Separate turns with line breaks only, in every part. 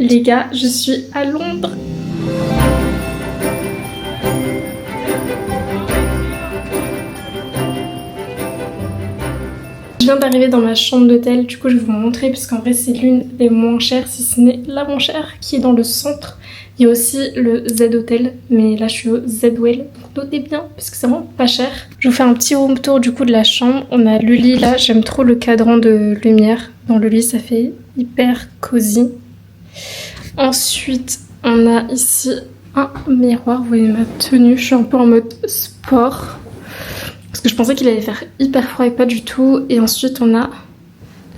Les gars, je suis à Londres. Je viens d'arriver dans ma chambre d'hôtel, du coup je vais vous montrer parce qu'en vrai c'est l'une des moins chères, si ce n'est la moins chère, qui est dans le centre. Il y a aussi le Z Hotel, mais là je suis au Z-Well, donc notez bien parce que c'est vraiment pas cher. Je vous fais un petit room tour du coup de la chambre. On a le lit là, j'aime trop le cadran de lumière dans le lit, ça fait hyper cosy. Ensuite on a ici un miroir, vous voyez ma tenue, je suis un peu en mode sport. Parce que je pensais qu'il allait faire hyper froid et pas du tout. Et ensuite on a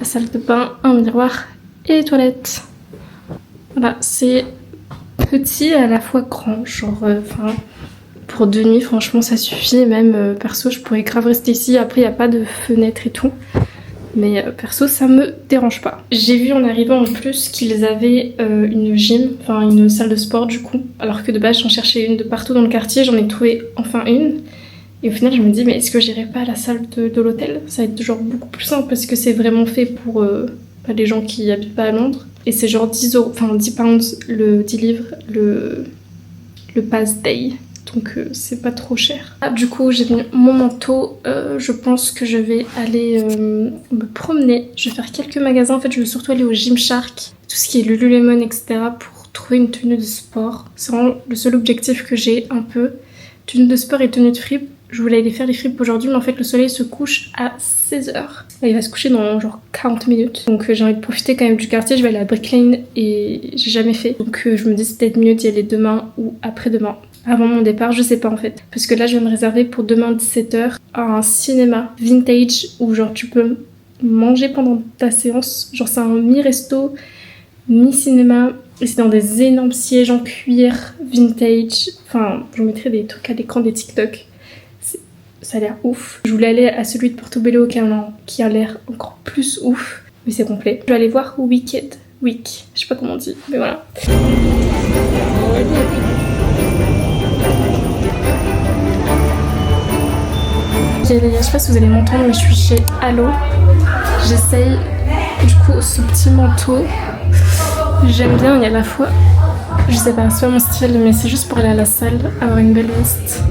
la salle de bain, un miroir et les toilettes. Voilà, c'est petit et à la fois grand. Genre, pour 2 nuits franchement ça suffit. Même perso je pourrais grave rester ici. Après il n'y a pas de fenêtre et tout. Mais perso ça me dérange pas. J'ai vu en arrivant en plus qu'ils avaient une gym, enfin une salle de sport du coup. Alors que de base j'en cherchais une de partout dans le quartier, j'en ai trouvé enfin une. Et au final je me dis mais est-ce que j'irai pas à la salle de l'hôtel? Ça va être genre beaucoup plus simple parce que c'est vraiment fait pour les gens qui habitent pas à Londres. Et c'est genre 10 euros, enfin 10 pounds le 10 livres le pass day. Donc c'est pas trop cher. Ah, du coup j'ai mis mon manteau, je pense que je vais aller me promener. Je vais faire quelques magasins, en fait je veux surtout aller au Gymshark, tout ce qui est Lululemon etc. pour trouver une tenue de sport. C'est vraiment le seul objectif que j'ai un peu. Tenue de sport et tenue de fripe. Je voulais aller faire les fripes aujourd'hui mais en fait le soleil se couche à 16h. Là, il va se coucher dans genre 40 minutes. Donc j'ai envie de profiter quand même du quartier. Je vais aller à Brick Lane et j'ai jamais fait. Donc je me dis c'est peut-être mieux d'y aller demain ou après-demain. Avant mon départ, je sais pas en fait. Parce que là je vais me réserver pour demain 17h un cinéma vintage où genre tu peux manger pendant ta séance. Genre c'est un mi-resto, mi-cinéma. Et c'est dans des énormes sièges en cuir vintage. Enfin, je vous mettrai des trucs à l'écran des TikTok. Ça a l'air ouf. Je voulais aller à celui de Portobello qui a l'air encore plus ouf. Mais c'est complet. Je vais aller voir Wicked. Week. Je sais pas comment on dit. Mais voilà. Ok les gars, je sais pas si vous allez m'entendre mais je suis chez Allo. J'essaye du coup ce petit manteau. J'aime bien, il y a à la fois, je sais pas, c'est pas mon style, mais c'est juste pour aller à la salle, avoir une belle veste.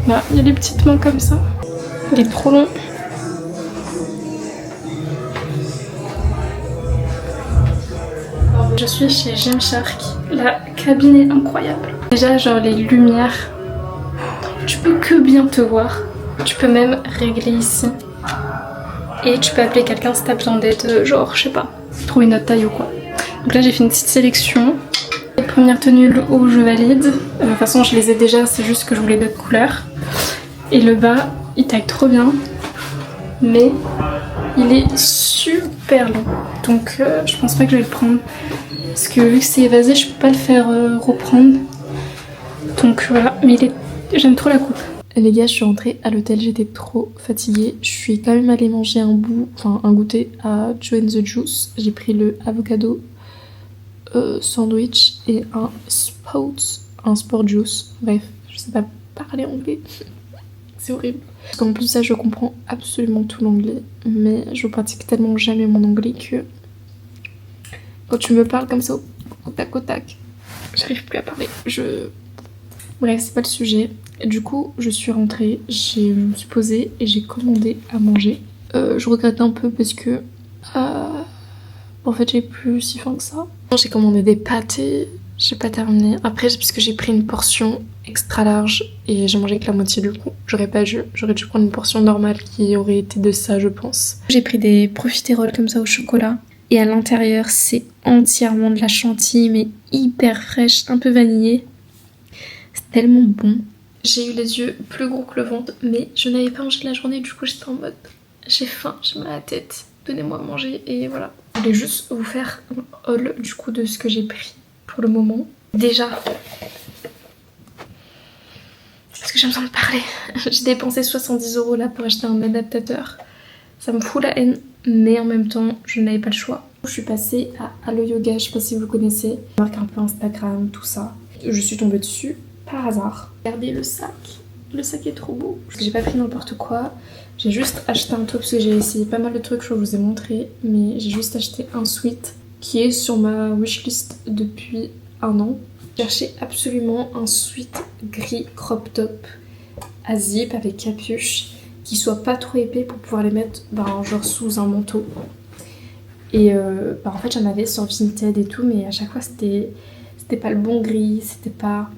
Là, il y a des petites mains comme ça. Il est trop long. Je suis chez Gymshark. La cabine est incroyable. Déjà, genre les lumières, tu peux que bien te voir. Tu peux même régler ici. Et tu peux appeler quelqu'un si t'as besoin d'aide, genre, je sais pas, trouver notre taille ou quoi. Donc là j'ai fait une petite sélection. Les premières tenues, le haut je valide. De toute façon je les ai déjà, c'est juste que je voulais d'autres couleurs. Et le bas il taille trop bien. Mais il est super long. Donc je pense pas que je vais le prendre. Parce que vu que c'est évasé je peux pas le faire reprendre. Donc voilà, mais j'aime trop la coupe. Les gars, je suis rentrée à l'hôtel, j'étais trop fatiguée. Je suis quand même allée manger un goûter à Joe and the Juice. J'ai pris le avocado sandwich et un sport juice. Bref, je sais pas parler anglais. C'est horrible. Parce qu'en plus de ça, je comprends absolument tout l'anglais. Mais je pratique tellement jamais mon anglais que quand tu me parles comme ça au tac, j'arrive plus à parler. Bref, c'est pas le sujet. Du coup, je suis rentrée, je me suis posée et j'ai commandé à manger. Je regrette un peu parce que en fait j'ai plus si faim que ça. J'ai commandé des pâtes et j'ai pas terminé. Après, c'est parce que j'ai pris une portion extra large et j'ai mangé que la moitié du coup. J'aurais dû prendre une portion normale qui aurait été de ça, je pense. J'ai pris des profiteroles comme ça au chocolat. Et à l'intérieur, c'est entièrement de la chantilly, mais hyper fraîche, un peu vanillée. C'est tellement bon. J'ai eu les yeux plus gros que le ventre, mais je n'avais pas mangé de la journée, du coup j'étais en mode j'ai faim, j'ai mal à la tête, donnez-moi à manger et voilà. Je voulais juste vous faire un haul du coup de ce que j'ai pris pour le moment. Déjà, parce que j'ai besoin de parler, j'ai dépensé 70 € là pour acheter un adaptateur. Ça me fout la haine, mais en même temps je n'avais pas le choix. Je suis passée à Allo Yoga, je sais pas si vous connaissez, je marque un peu Instagram, tout ça. Je suis tombée dessus par hasard. Regardez le sac est trop beau. J'ai pas pris n'importe quoi, j'ai juste acheté un truc parce que j'ai essayé pas mal de trucs, je vous ai montré, mais j'ai juste acheté un sweat qui est sur ma wishlist depuis un an. Je cherchais absolument un sweat gris crop top à zip avec capuche qui soit pas trop épais pour pouvoir les mettre genre sous un manteau. Et en fait j'en avais sur Vinted et tout, mais à chaque fois c'était pas le bon gris, c'était pas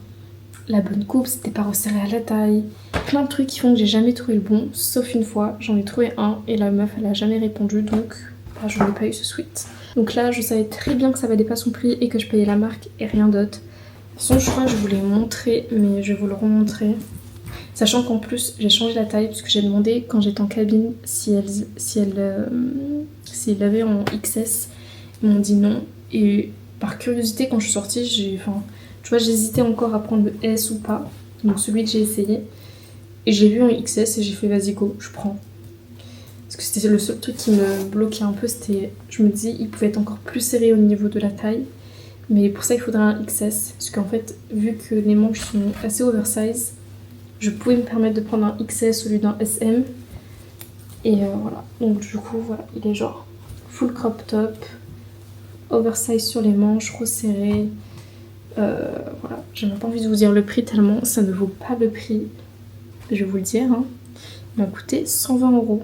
la bonne coupe, c'était pas resserré à la taille. Plein de trucs qui font que j'ai jamais trouvé le bon, sauf une fois, j'en ai trouvé un et la meuf elle a jamais répondu, donc je n'ai pas eu ce sweat. Donc là je savais très bien que ça valait pas son prix et que je payais la marque et rien d'autre. De toute façon je crois que je vous l'ai montré, mais je vais vous le remontrer. Sachant qu'en plus j'ai changé la taille parce que j'ai demandé quand j'étais en cabine s'il l'avait en XS. Ils m'ont dit non. Et par curiosité quand je suis sortie, j'hésitais encore à prendre le S ou pas. Donc celui que j'ai essayé. Et j'ai vu en XS et j'ai fait vas-y go, je prends. Parce que c'était le seul truc qui me bloquait un peu, je me disais il pouvait être encore plus serré au niveau de la taille. Mais pour ça il faudrait un XS. Parce qu'en fait vu que les manches sont assez oversize, je pouvais me permettre de prendre un XS au lieu d'un SM. Et voilà. Donc du coup voilà, il est genre full crop top, oversize sur les manches, resserré. Voilà, j'ai même pas envie de vous dire le prix tellement ça ne vaut pas le prix. Je vais vous le dire, hein. Il m'a coûté 120 €.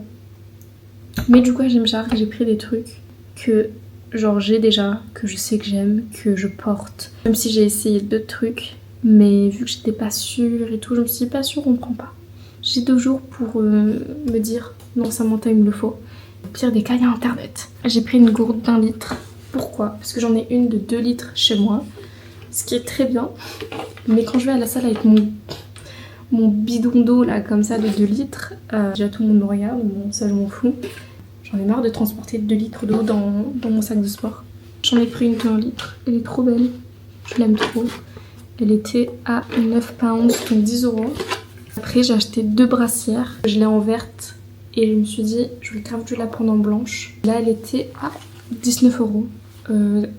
Mais du coup à Gymshark j'ai pris des trucs que genre j'ai déjà, que je sais que j'aime, que je porte. Même si j'ai essayé d'autres trucs, mais vu que j'étais pas sûre et tout, je me suis dit pas sûre, on prend pas. J'ai 2 jours pour me dire non Samantha il me le faut. Au pire des cas il y a internet. J'ai pris une gourde d'1 litre. Pourquoi? Parce que j'en ai une de 2 litres chez moi. Ce qui est très bien. Mais quand je vais à la salle avec mon bidon d'eau là comme ça de 2 litres, déjà tout le monde me regarde, bon ça je m'en fous. J'en ai marre de transporter 2 litres d'eau dans mon sac de sport. J'en ai pris une de 1 litre. Elle est trop belle. Je l'aime trop. Elle était à 9 pounds, donc 10 €. Après j'ai acheté 2 brassières. Je l'ai en verte et je me suis dit je vais grave dû la prendre en blanche. Là elle était à 19 €.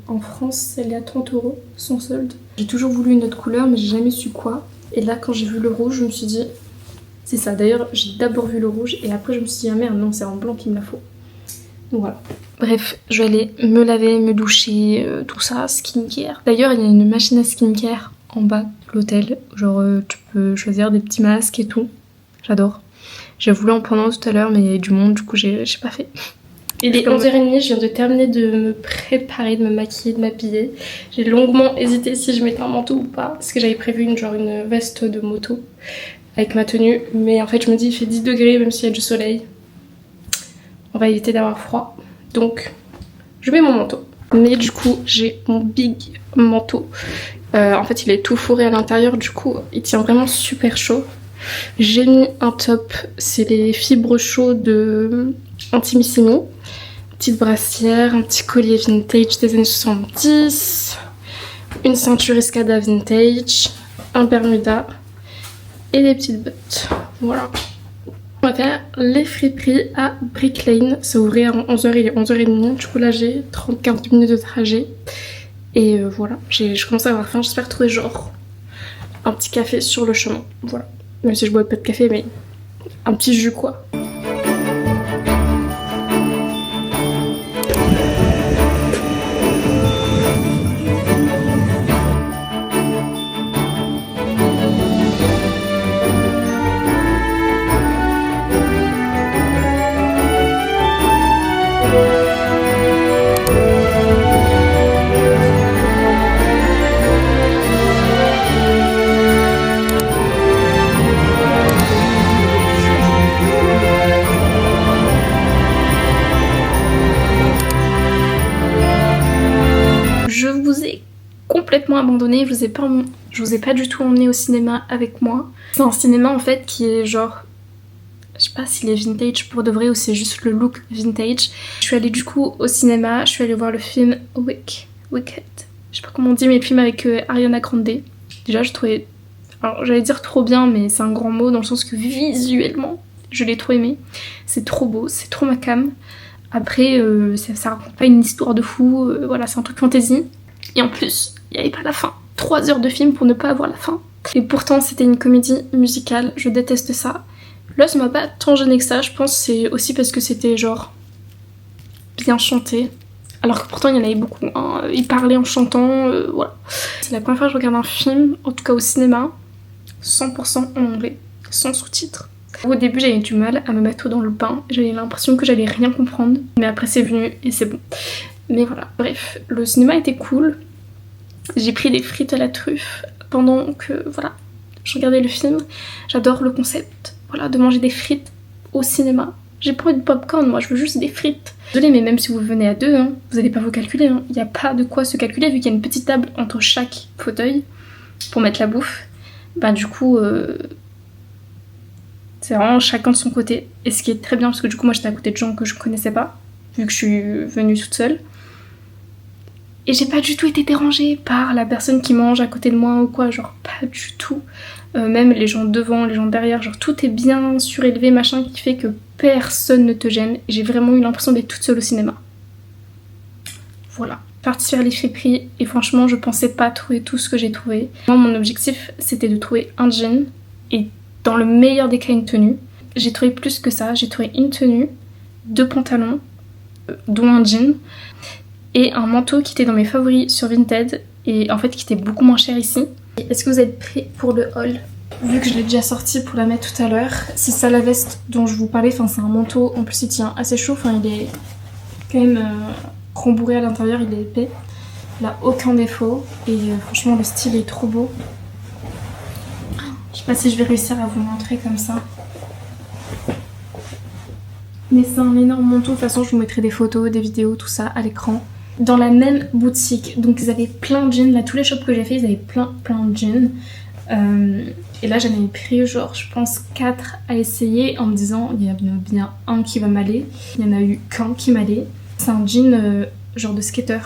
En France elle est à 30 € sans solde. J'ai toujours voulu une autre couleur mais j'ai jamais su quoi. Et là quand j'ai vu le rouge je me suis dit c'est ça. D'ailleurs j'ai d'abord vu le rouge et après je me suis dit ah merde non c'est en blanc qu'il me la faut. Donc voilà. Bref, je vais aller me laver, me doucher, tout ça, skincare. D'ailleurs il y a une machine à skincare en bas de l'hôtel. Genre tu peux choisir des petits masques et tout. J'adore. J'ai voulu en prendre un tout à l'heure mais il y avait du monde du coup j'ai pas fait. Il est 11h30, je viens de terminer de me préparer, de me maquiller, de m'habiller. J'ai longuement hésité si je mettais un manteau ou pas. Parce que j'avais prévu une veste de moto avec ma tenue. Mais en fait je me dis il fait 10 degrés même s'il y a du soleil. On va éviter d'avoir froid. Donc je mets mon manteau. Mais du coup j'ai mon big manteau. En fait il est tout fourré à l'intérieur. Du coup il tient vraiment super chaud. J'ai mis un top. C'est les fibres chaudes de Intimissimi. Petite brassière, un petit collier vintage des années 70, une ceinture escada vintage, un bermuda et des petites bottes. Voilà. On va faire les friperies à Brick Lane. Ça ouvrait à 11h, il est 11h30. Du coup là j'ai 30-40 minutes de trajet. Et voilà, je commence à avoir faim. J'espère trouver genre un petit café sur le chemin. Voilà. Même si je bois pas de café, mais un petit jus quoi. Complètement abandonné, je vous ai pas du tout emmené au cinéma avec moi. C'est un cinéma en fait qui est genre, je sais pas s'il est vintage pour de vrai ou c'est juste le look vintage. Je suis allée du coup au cinéma, je suis allée voir le film Wicked. Je sais pas comment on dit mais le film avec Ariana Grande. Déjà je trouvais, alors j'allais dire trop bien mais c'est un grand mot dans le sens que visuellement je l'ai trop aimé. C'est trop beau, c'est trop ma came. Après ça raconte pas une histoire de fou, voilà c'est un truc fantasy. Et en plus, il n'y avait pas la fin. 3 heures de film pour ne pas avoir la fin. Et pourtant, c'était une comédie musicale. Je déteste ça. Là, ça m'a pas tant gêné que ça. Je pense que c'est aussi parce que c'était genre bien chanté. Alors que pourtant il y en avait beaucoup, hein. Ils parlaient en chantant, voilà. C'est la première fois que je regarde un film, en tout cas au cinéma, 100% en anglais, sans sous-titres. Au début j'avais du mal à me mettre dans le bain, j'avais l'impression que j'allais rien comprendre, mais après c'est venu et c'est bon. Mais voilà, bref, le cinéma était cool. J'ai pris des frites à la truffe pendant que, voilà, je regardais le film. J'adore le concept, voilà, de manger des frites au cinéma. J'ai pas envie de popcorn, moi je veux juste des frites. Désolée, mais même si vous venez à deux, hein, vous allez pas vous calculer. Il n'y a pas de quoi se calculer vu qu'il y a une petite table entre chaque fauteuil pour mettre la bouffe. Bah du coup, c'est vraiment chacun de son côté. Et ce qui est très bien parce que du coup moi j'étais à côté de gens que je connaissais pas, vu que je suis venue toute seule. Et j'ai pas du tout été dérangée par la personne qui mange à côté de moi ou quoi, genre pas du tout. Même les gens devant, les gens derrière, genre tout est bien surélevé, machin, qui fait que personne ne te gêne. J'ai vraiment eu l'impression d'être toute seule au cinéma. Voilà. Partie faire les friperies et franchement je pensais pas trouver tout ce que j'ai trouvé. Moi mon objectif c'était de trouver un jean et dans le meilleur des cas une tenue. J'ai trouvé plus que ça, j'ai trouvé une tenue, 2 pantalons, dont un jean, et un manteau qui était dans mes favoris sur Vinted et en fait qui était beaucoup moins cher ici. Est-ce que vous êtes prêts pour le haul? Vu que je l'ai déjà sorti pour la mettre tout à l'heure, c'est ça la veste dont je vous parlais, enfin c'est un manteau, en plus il tient assez chaud, enfin il est quand même rembourré à l'intérieur, il est épais, il a aucun défaut et franchement le style est trop beau. Je sais pas si je vais réussir à vous montrer comme ça. Mais c'est un énorme manteau, de toute façon je vous mettrai des photos, des vidéos, tout ça à l'écran. Dans la même boutique, donc ils avaient plein de jeans, là tous les shops que j'ai fait ils avaient plein de jeans. Et là j'en avais pris genre je pense 4 à essayer en me disant il y en a bien un qui va m'aller. Il y en a eu qu'un qui m'allait. C'est un jean genre de skater.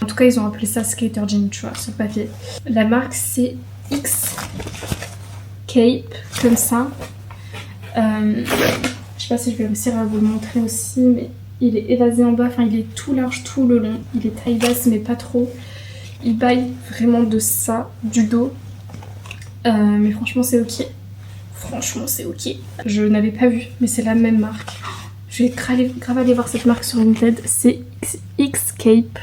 En tout cas ils ont appelé ça skater jean tu vois sur le papier. La marque c'est X-Cape comme ça. Je sais pas si je vais réussir à vous le montrer aussi mais il est évasé en bas, enfin il est tout large tout le long. Il est taille basse mais pas trop. Il baille vraiment de ça, du dos. Mais franchement c'est ok. Franchement c'est ok. Je n'avais pas vu mais c'est la même marque. Je vais grave aller voir cette marque sur Vinted. C'est X-Cape.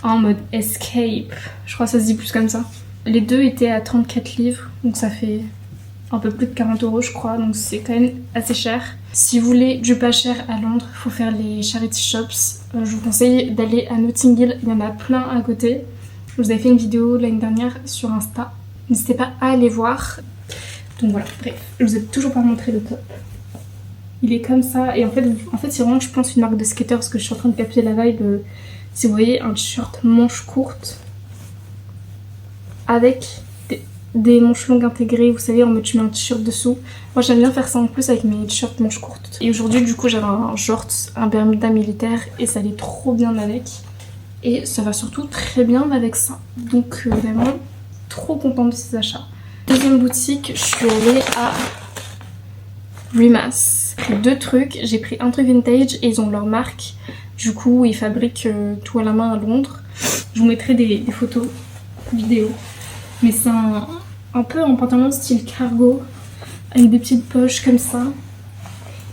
En mode escape. Je crois que ça se dit plus comme ça. Les deux étaient à 34 livres. Donc ça fait un peu plus de 40 € je crois. Donc c'est quand même assez cher. Si vous voulez du pas cher à Londres, il faut faire les charity shops. Je vous conseille d'aller à Notting Hill. Il y en a plein à côté. Je vous avais fait une vidéo l'année dernière sur Insta. N'hésitez pas à aller voir. Donc voilà, bref. Je vous ai toujours pas montré le top. Il est comme ça. Et en fait c'est vraiment, je pense, une marque de skater parce que je suis en train de capter la vibe. Si vous voyez, un t-shirt manches courtes avec des manches longues intégrées. Vous savez, en mode tu mets un t-shirt dessous. Moi j'aime bien faire ça en plus avec mes t-shirts manches courtes. Et aujourd'hui du coup j'avais un short, un Bermuda militaire et ça allait trop bien avec. Et ça va surtout très bien avec ça. Donc vraiment trop contente de ces achats. Deuxième boutique, je suis allée à Rimas. J'ai pris 2 trucs. J'ai pris un truc vintage et ils ont leur marque. Du coup ils fabriquent tout à la main à Londres. Je vous mettrai des photos, vidéos. Mais c'est un peu un pantalon style cargo avec des petites poches comme ça.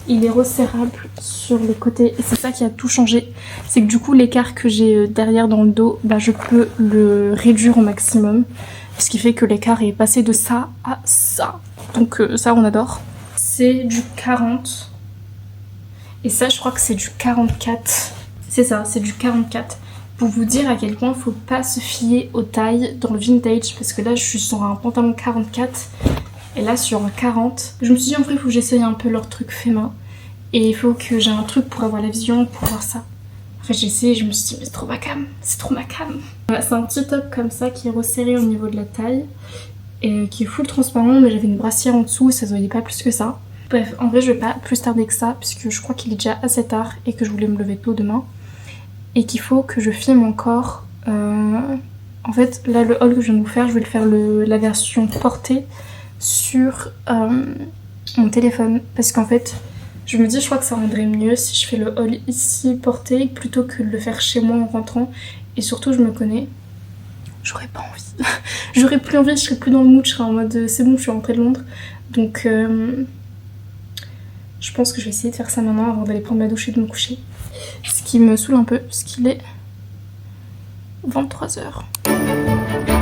Il est resserrable sur le côté et c'est ça qui a tout changé. C'est que du coup l'écart que j'ai derrière dans le dos, bah, je peux le réduire au maximum. Ce qui fait que l'écart est passé de ça à ça. Donc ça on adore. C'est du 40. Et ça je crois que c'est du 44. C'est ça, c'est du 44. Pour vous dire à quel point il faut pas se fier aux tailles dans le vintage. Parce que là je suis sur un pantalon 44 et là sur un 40. Je me suis dit en vrai il faut que j'essaye un peu leur truc fait main. Et il faut que j'ai un truc pour avoir la vision, pour voir ça. En fait j'ai essayé et je me suis dit mais c'est trop ma cam, c'est trop ma cam. Voilà, c'est un petit top comme ça qui est resserré au niveau de la taille. Et qui est full transparent mais j'avais une brassière en dessous et ça se voyait pas plus que ça. Bref, en vrai je vais pas plus tarder que ça puisque je crois qu'il est déjà assez tard et que je voulais me lever tôt demain. Et qu'il faut que je filme encore. En fait là le haul que je viens de vous faire, je vais le faire la version portée sur mon téléphone. Parce qu'en fait je me dis je crois que ça rendrait mieux si je fais le haul ici porté plutôt que de le faire chez moi en rentrant. Et surtout je me connais, j'aurais pas envie. J'aurais plus envie, je serais plus dans le mood, je serais en mode c'est bon je suis rentrée de Londres. Donc je pense que je vais essayer de faire ça maintenant avant d'aller prendre ma douche et de me coucher. Ce qui me saoule un peu parce qu'il est 23 h.